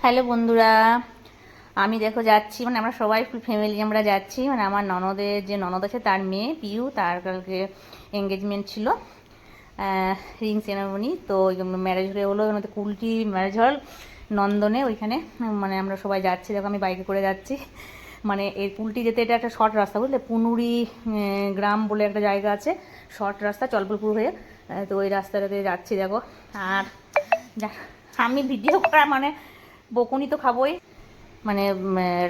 Hello বন্ধুরা, আমি দেখো যাচ্ছি, মানে আমরা সবাই ফুল ফ্যামিলি আমরা যাচ্ছি, মানে আমার ননদের যে ননদ আছে তার মেয়ে পিউ, তার কালকে এঙ্গেজমেন্ট ছিল, রিং সেরেমনি। তো ম্যারেজ হয়ে হলো আমাদের কুলটি ম্যারেজ হল নন্দনে, ওইখানে মানে আমরা সবাই যাচ্ছি। দেখো আমি বাইকে করে যাচ্ছি, মানে এই পুলটি যেতে এটা একটা শর্ট রাস্তা, বুঝলে, পুনুরি গ্রাম বলে একটা জায়গা আছে, শর্ট রাস্তা চলপুরপুর হয়ে। তো ওই রাস্তাটাতে যাচ্ছি দেখো। আর আমি ভিডিও করা মানে বকুনি তো খাবোই, মানে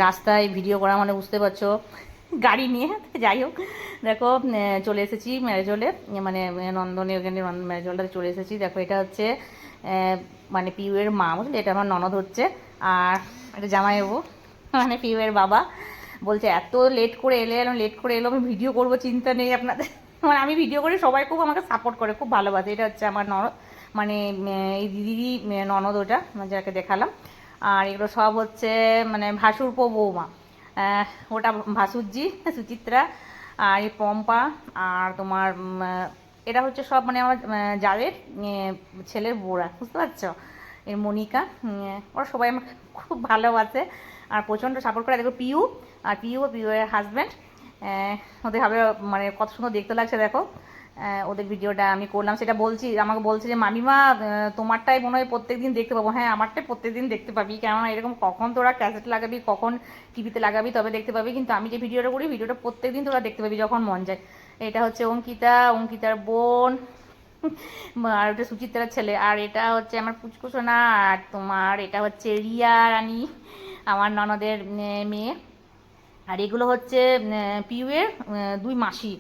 রাস্তায় ভিডিও করা মানে বুঝতে পারছো, গাড়ি নিয়ে। যাই হোক, দেখো চলে এসেছি ম্যারেজ হলে, মানে নন্দনে ওখানে ম্যারেজ হলটাতে চলে এসেছি। দেখো এটা হচ্ছে মানে পিউয়ের মা, বুঝলে, এটা আমার ননদ হচ্ছে। আর এটা জামাইবাবু, মানে পিউয়ের বাবা। বলছে এত লেট করে এলে, লেট করে এলো, আমি ভিডিও করবো, চিন্তা নেই আপনাদের। মানে আমি ভিডিও করি, সবাই খুব আমাকে সাপোর্ট করে, খুব ভালোবাসে। এটা হচ্ছে আমার ননদ, মানে এই দিদি ননদ, ওটা যাকে দেখালাম। আর এগুলো সব হচ্ছে মানে ভাসুরপো বৌমা, ওটা ভাসুরজি সুচিত্রা, আর এই পম্পা, আর তোমার এটা হচ্ছে সব মানে আমার যাদের ছেলের বউরা, বুঝতে পারছো, এই মনিকা। ওরা সবাই আমাকে খুব ভালোবাসে আর প্রচণ্ড সাপোর্ট করে। দেখো পিউ, আর পিউয়ের হাজব্যান্ড, ওদের হবে, মানে কত সুন্দর দেখতে লাগছে দেখো। ওদের ভিডিওটা আমি করলাম, সেটা বলছি, আমাকে বলছে যে মামিমা তোমারটাই মনে হয় প্রত্যেকদিন দেখতে পাবো। হ্যাঁ, আমারটাই প্রত্যেকদিন দেখতে পাবি, কেননা এরকম কখন তোরা ক্যাসেট লাগাবি, কখন টিভিতে লাগাবি, তবে দেখতে পাবি। কিন্তু আমি যে ভিডিওটা করি, ভিডিওটা প্রত্যেকদিন তোরা দেখতে পাবি যখন মন যায়। এটা হচ্ছে অঙ্কিতার বোন, আর ওটা সুচিত্রার ছেলে। আর এটা হচ্ছে আমার পুচকুসোনা। আর তোমার এটা হচ্ছে রিয়া রানী, আমার ননদের মেয়ে। আর এগুলো হচ্ছে পিউয়ের দুই মাসি,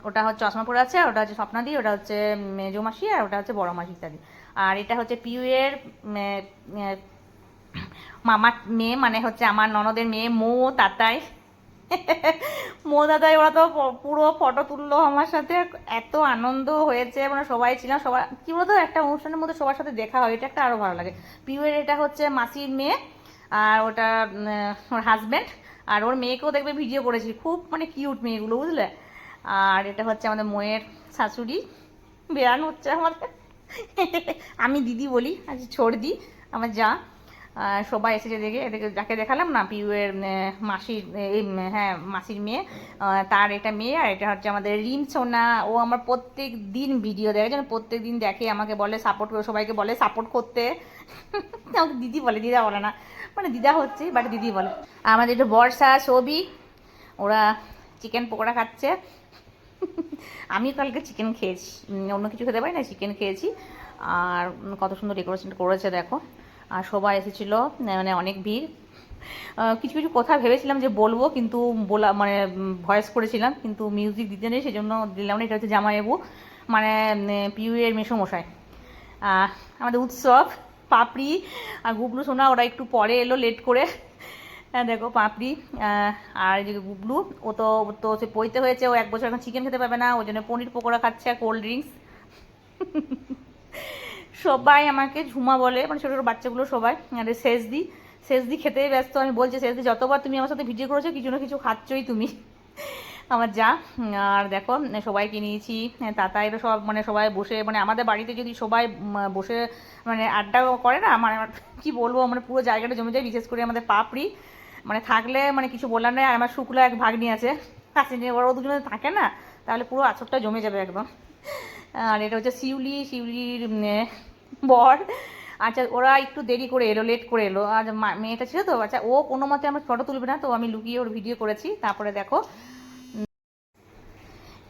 ওটা হচ্ছে চশমা পরে আছে, আর ওটা হচ্ছে স্বপ্নাদি, ওটা হচ্ছে মেজো মাসি, আর ওটা হচ্ছে বড় মাসি ইত্যাদি। আর এটা হচ্ছে পিউয়ের মামার মেয়ে, মানে হচ্ছে আমার ননদের মেয়ে মো তাতাই। মো দাদাই, ওরা তো পুরো ফটো তুললো আমার সাথে, এত আনন্দ হয়েছে, মানে সবাই ছিলাম। সবাই কি বলতো, একটা অনুষ্ঠানের মধ্যে সবার সাথে দেখা হয়, এটা একটা আরো ভালো লাগে। পিউয়ের এটা হচ্ছে মাসির মেয়ে, আর ওটা ওর হাজব্যান্ড। আর ওর মেয়েকেও দেখবে ভিডিও করেছি, খুব মানে কিউট মেয়েগুলো, বুঝলে। আর এটা হচ্ছে আমাদের মোয়ের শাশুড়ি, বেয়ান হচ্ছে আমাদের। আমি দিদি বলি, আজ ছোড় দি, আমার যা। সবাই এসেছে দেখে, এটাকে যাকে দেখালাম না, পিউয়ের মাসির, এই হ্যাঁ মাসির মেয়ে, তার এটা মেয়ে। আর এটা হচ্ছে আমাদের রিম সোনা, ও আমার প্রত্যেক দিন ভিডিও দেখে, যেন প্রত্যেক দিন দেখে, আমাকে বলে সাপোর্ট করে, সবাইকে বলে সাপোর্ট করতে। আমাকে দিদি বলে, দিদা বলে না, মানে দিদা হচ্ছে বাট দিদি বলে। আমাদের একটু বর্ষা ছবি, ওরা চিকেন পকোড়া খাচ্ছে। আমি কালকে চিকেন খেয়েছি, অন্য কিছু খেতে পারি না, চিকেন খেয়েছি। আর কত সুন্দর ডেকোরেশন করেছে দেখো। আর সবাই এসেছিল, মানে অনেক ভিড়। কিছু কিছু কথা ভেবেছিলাম যে বলবো, কিন্তু বলা মানে ভয়েস করেছিলাম, কিন্তু মিউজিক দিতে নেই, সেই জন্য দিলাম না। এটা হচ্ছে জামাইবাবু, মানে পিউয়ের মেসোমশাই। আমাদের উৎসব পাপড়ি আর গুবলু সোনা, ওরা একটু পরে এলো, লেট করে। দেখো পাপড়ি, আর যে গুবলু, ও তো তো সে পইতে হয়েছে, ও 1 বছর এখন চিকেন খেতে পাবে না, ওই জন্য পনির পকোড়া খাচ্ছে আর কোল্ড ড্রিঙ্কস। সবাই আমাকে ঝুমা বলে, মানে ছোটো ছোটো বাচ্চাগুলো সবাই। আর শেষদি খেতেই ব্যস্ত। আমি বলছি, শেষদি যতবার তুমি আমার সাথে ভিডিও করেছো, কিছু না কিছু খাচ্ছই তুমি, আমার যা। আর দেখো সবাইকে নিয়েছি, তাতাইরা সব, মানে সবাই বসে, মানে আমাদের বাড়িতে যদি সবাই বসে মানে আড্ডা করে না, মানে কি বলবো, মানে পুরো জায়গাটা জমে যায়। বিশেষ করে আমাদের পাপড়ি, মানে থাকলে মানে কিছু বলার নেই। আর আমার শুক্লা এক ভাগ্নি আছে, কাছে নিয়ে, ওরা দুজনে থাকে না, তাহলে পুরো আচরটা জমে যাবে একদম। আর এটা হচ্ছে শিউলির বর। আচ্ছা, ওরা একটু দেরি করে এলো, লেট করে এলো। আর মেয়েটা ছিল তো, আচ্ছা ও কোনো মতে আমার ফটো তুলবে না, তো আমি লুকিয়ে ওর ভিডিও করেছি। তারপরে দেখো,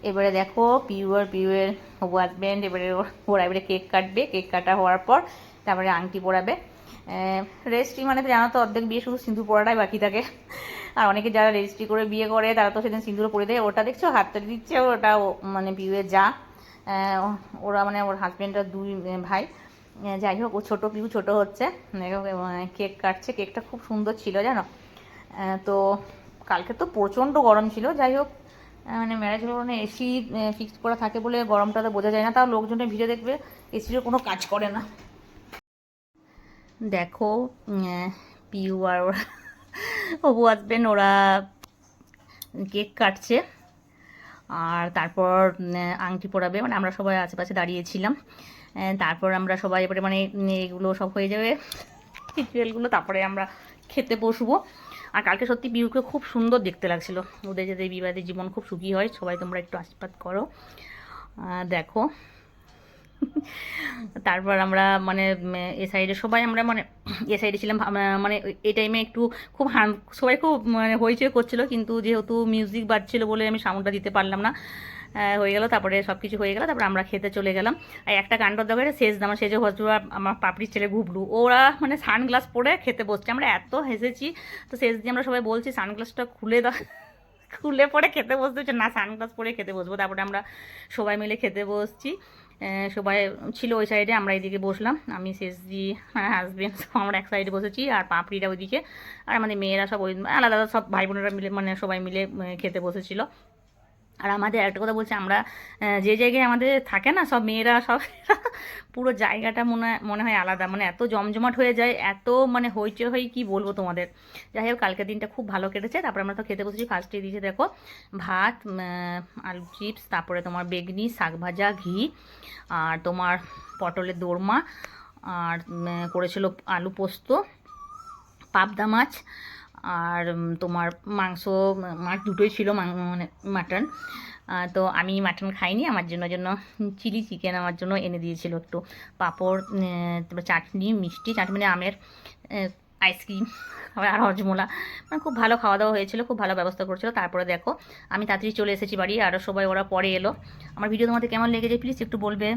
এবারে দেখো পিউয়ের হবু হাজব্যান্ড, এবারে ওরা এবারে কেক কাটবে, কেক কাটা হওয়ার পর তারপরে আংটি পরাবে। রেজিস্ট্রি মানে তো জানো তো, অর্ধেক বিয়ে শুধু সিঁদুর পরাটাই বাকি থাকে। আর অনেকে যারা রেজিস্ট্রি করে বিয়ে করে, তারা তো সেদিন সিঁদুর পরে দেয়। ওটা দেখছো হাতটা দিচ্ছে, ওটা মানে পিউয়ের যা। ওরা মানে ওর হাজব্যান্ডের দুই ভাই। যাই হোক, ও ছোটো, পিউ ছোটো হচ্ছে। কেক কাটছে, কেকটা খুব সুন্দর ছিল জানো। তো কালকে তো প্রচণ্ড গরম ছিল। যাই হোক, মানে ম্যারেজ হলে মানে এসি ফিক্সড করা থাকে বলে গরমটা তো বোঝা যায় না, তাও লোকজনের ভিড়ে দেখবে এসিরও কোনো কাজ করে না। দেখো পিউ আর ওরা হবু হাজবেন্ড, ওরা কেক কাটছে। আর তারপর আংটি পরাবে, মানে আমরা সবাই আশেপাশে দাঁড়িয়েছিলাম। তারপর আমরা সবাই এবারে মানে এগুলো সব হয়ে যাবে, রিচুয়ালগুলো, তারপরে আমরা খেতে বসবো। আর কালকে সত্যি পিউকে খুব সুন্দর দেখতে লাগছিল। ওদের যাতে বিবাহের জীবন খুব সুখী হয়, সবাই তোমরা একটু আশীর্বাদ করো। দেখো তারপর আমরা মানে এ সাইডে সবাই আমরা মানে এ সাইডে ছিলাম, মানে এই টাইমে একটু খুব সবাই খুব মানে হইচই করছিল, কিন্তু যেহেতু মিউজিক বাজছিল বলে আমি সাউন্ডটা দিতে পারলাম না। হয়ে গেল, তারপরে সব কিছু হয়ে গেল, তারপরে আমরা খেতে চলে গেলাম। আর একটা কাণ্ড দেখে শেষ আমার সেজে হজু আর আমার পাপড়ির ছেলে ঘুবলু, ওরা মানে সানগ্লাস পরে খেতে বসছে। আমরা এত হেসেছি, তো শেষ দিয়ে আমরা সবাই বলছি সানগ্লাসটা খুলে দাও, খুলে পরে খেতে বসতে হচ্ছে না, সানগ্লাস পরে খেতে বসবো। তারপরে আমরা সবাই মিলে খেতে বসছি। সবাই ছিল ওই সাইডে, আমরা এইদিকে বসলাম, আমি শেষজি হ্যাঁ হাজবেন্ড, আমরা এক সাইডে বসেছি, আর পাপড়িটা ওইদিকে, আর আমাদের মেয়েরা সব ওই আলাদা আলাদা সব ভাই বোনেরা মিলে মানে সবাই মিলে খেতে বসেছিল। আর আমাদের একটা কথা বলছি, আমরা যে জায়গায় আমাদের থাকে না সব মেয়েরা সব পুরো জায়গাটা মনে হয় আলাদা, মানে এত জমজমাট হয়ে যায়, এত মানে হইচই হয় কি বলবো তোমাদের। যাই হোক কালকের দিনটা খুব ভালো কেটেছে। তারপরে আমরা তো খেতে বসেছি, ফার্স্টে দিয়েছে দেখো ভাত, আলু চিপস, তারপরে তোমার বেগনি, শাক ভাজা, ঘি, আর তোমার পটলের দোরমা, আর করেছিল আলু পোস্ত, পাবদা মাছ, আর তোমার মাংস, মাছ দুটোই ছিল, মানে মাটন। তো আমি মাটন খাইনি, আমার জন্য চিলি চিকেন আমার জন্য এনে দিয়েছিল, একটু পাঁপড়, তারপর চাটনি, মিষ্টি চাটনি মানে আমের, আইসক্রিম, আর হজমোলা, মানে খুব ভালো খাওয়া দাওয়া হয়েছিল, খুব ভালো ব্যবস্থা করেছিল। তারপরে দেখো আমি তাড়াতাড়ি চলে এসেছি বাড়ি, আরও সবাই ওরা পরে এলো। আমার ভিডিও তোমাদের কেমন লেগেছে প্লিজ একটু বলবে।